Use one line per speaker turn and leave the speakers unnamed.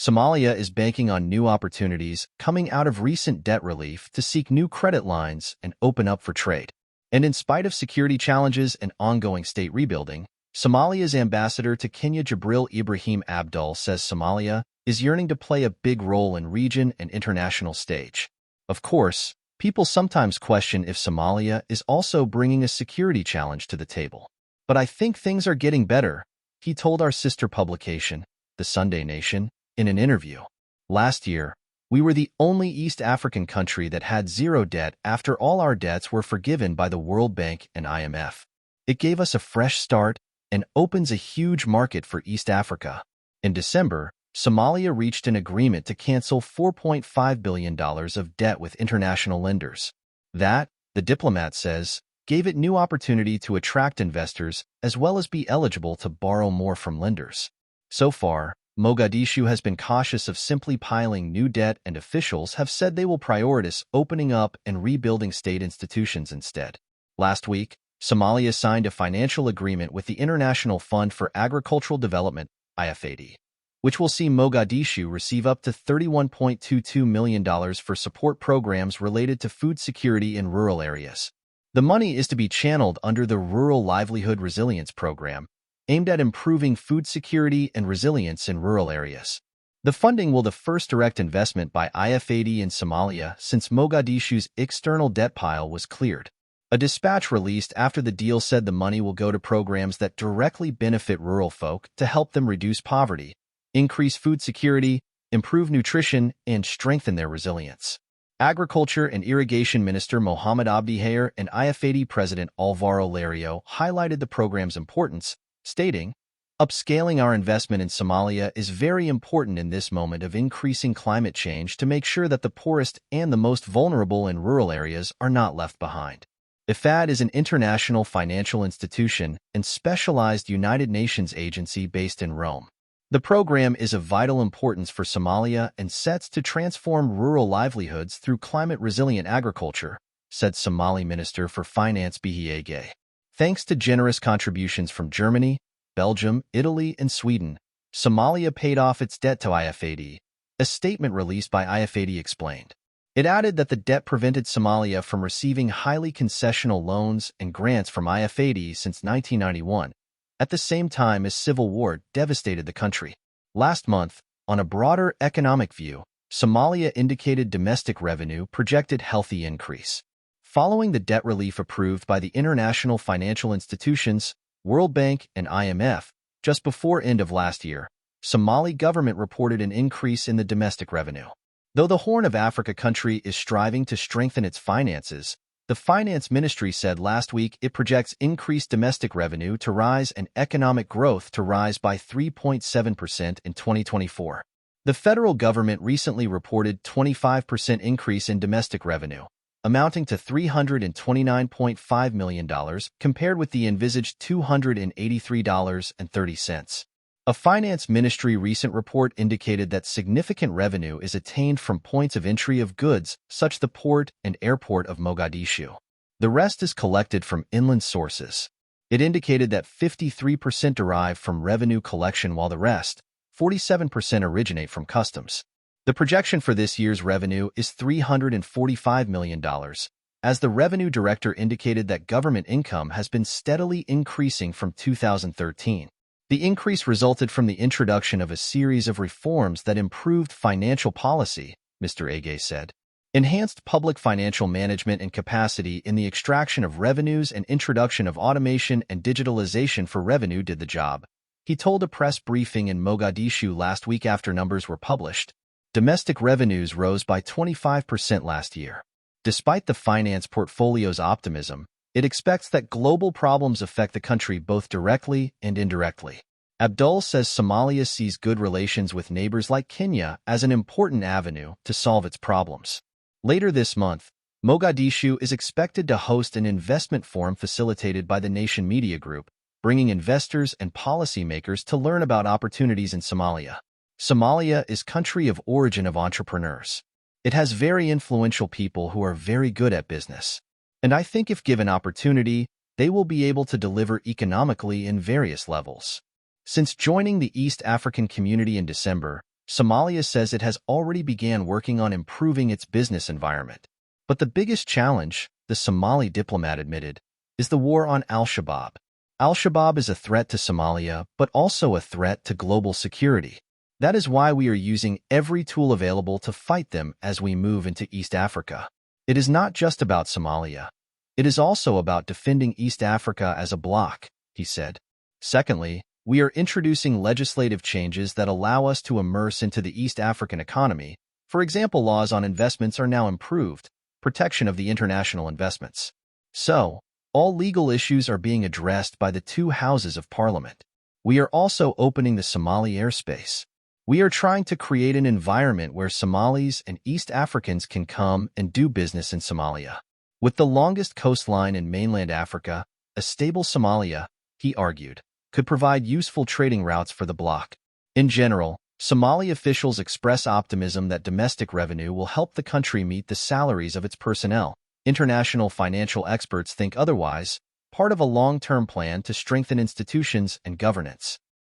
Somalia is banking on new opportunities coming out of recent debt relief to seek new credit lines and open up for trade. And in spite of security challenges and ongoing state rebuilding, Somalia's ambassador to Kenya, Jibril Ibrahim Abdul, says Somalia is yearning to play a big role in region and international stage. Of course, people sometimes question if Somalia is also bringing a security challenge to the table. But I think things are getting better, he told our sister publication, The Sunday Nation, in an interview. Last year, we were the only East African country that had zero debt after all our debts were forgiven by the World Bank and IMF. It gave us a fresh start and opens a huge market for East Africa. In December, Somalia reached an agreement to cancel $4.5 billion of debt with international lenders. That, the diplomat says, gave it new opportunity to attract investors as well as be eligible to borrow more from lenders. So far, Mogadishu has been cautious of simply piling new debt, and officials have said they will prioritize opening up and rebuilding state institutions instead. Last week, Somalia signed a financial agreement with the International Fund for Agricultural Development, IFAD, which will see Mogadishu receive up to $31.22 million for support programs related to food security in rural areas. The money is to be channeled under the Rural Livelihood Resilience Program, aimed at improving food security and resilience in rural areas. The funding will be the first direct investment by IFAD in Somalia since Mogadishu's external debt pile was cleared. A dispatch released after the deal said the money will go to programs that directly benefit rural folk to help them reduce poverty, increase food security, improve nutrition, and strengthen their resilience. Agriculture and Irrigation Minister Mohamed Abdi Hayer and IFAD President Alvaro Lario highlighted the program's importance, stating, "Upscaling our investment in Somalia is very important in this moment of increasing climate change to make sure that the poorest and the most vulnerable in rural areas are not left behind." IFAD is an international financial institution and specialized United Nations agency based in Rome. The program is of vital importance for Somalia and sets to transform rural livelihoods through climate-resilient agriculture, said Somali Minister for Finance Bihi Age. Thanks to generous contributions from Germany, Belgium, Italy, and Sweden, Somalia paid off its debt to IFAD, a statement released by IFAD explained. It added that the debt prevented Somalia from receiving highly concessional loans and grants from IFAD since 1991, at the same time as civil war devastated the country. Last month, on a broader economic view, Somalia indicated domestic revenue projected healthy increase. Following the debt relief approved by the international financial institutions, World Bank and IMF, just before end of last year, Somali government reported an increase in the domestic revenue. Though the Horn of Africa country is striving to strengthen its finances, the Finance Ministry said last week it projects increased domestic revenue to rise and economic growth to rise by 3.7% in 2024. The federal government recently reported 25% increase in domestic revenue, amounting to $329.5 million compared with the envisaged $283.30. A Finance Ministry recent report indicated that significant revenue is attained from points of entry of goods, such as the port and airport of Mogadishu. The rest is collected from inland sources. It indicated that 53% derive from revenue collection while the rest, 47%, originate from customs. The projection for this year's revenue is $345 million, as the revenue director indicated that government income has been steadily increasing from 2013. The increase resulted from the introduction of a series of reforms that improved financial policy, Mr. Age said. Enhanced public financial management and capacity in the extraction of revenues and introduction of automation and digitalization for revenue did the job, he told a press briefing in Mogadishu last week after numbers were published. Domestic revenues rose by 25% last year. Despite the finance portfolio's optimism, it expects that global problems affect the country both directly and indirectly. Abdul says Somalia sees good relations with neighbors like Kenya as an important avenue to solve its problems. Later this month, Mogadishu is expected to host an investment forum facilitated by the Nation Media Group, bringing investors and policymakers to learn about opportunities in Somalia. Somalia is country of origin of entrepreneurs. It has very influential people who are very good at business. And I think if given opportunity, they will be able to deliver economically in various levels. Since joining the East African community in December, Somalia says it has already began working on improving its business environment. But the biggest challenge, the Somali diplomat admitted, is the war on al-Shabaab. Al-Shabaab is a threat to Somalia, but also a threat to global security. That is why we are using every tool available to fight them as we move into East Africa. It is not just about Somalia. It is also about defending East Africa as a bloc, he said. Secondly, we are introducing legislative changes that allow us to immerse into the East African economy. For example, laws on investments are now improved, protection of the international investments. So, all legal issues are being addressed by the two houses of parliament. We are also opening the Somali airspace. We are trying to create an environment where Somalis and East Africans can come and do business in Somalia. With the longest coastline in mainland Africa, a stable Somalia, he argued, could provide useful trading routes for the bloc. In general, Somali officials express optimism that domestic revenue will help the country meet the salaries of its personnel. International financial experts think otherwise, part of a long-term plan to strengthen institutions and governance.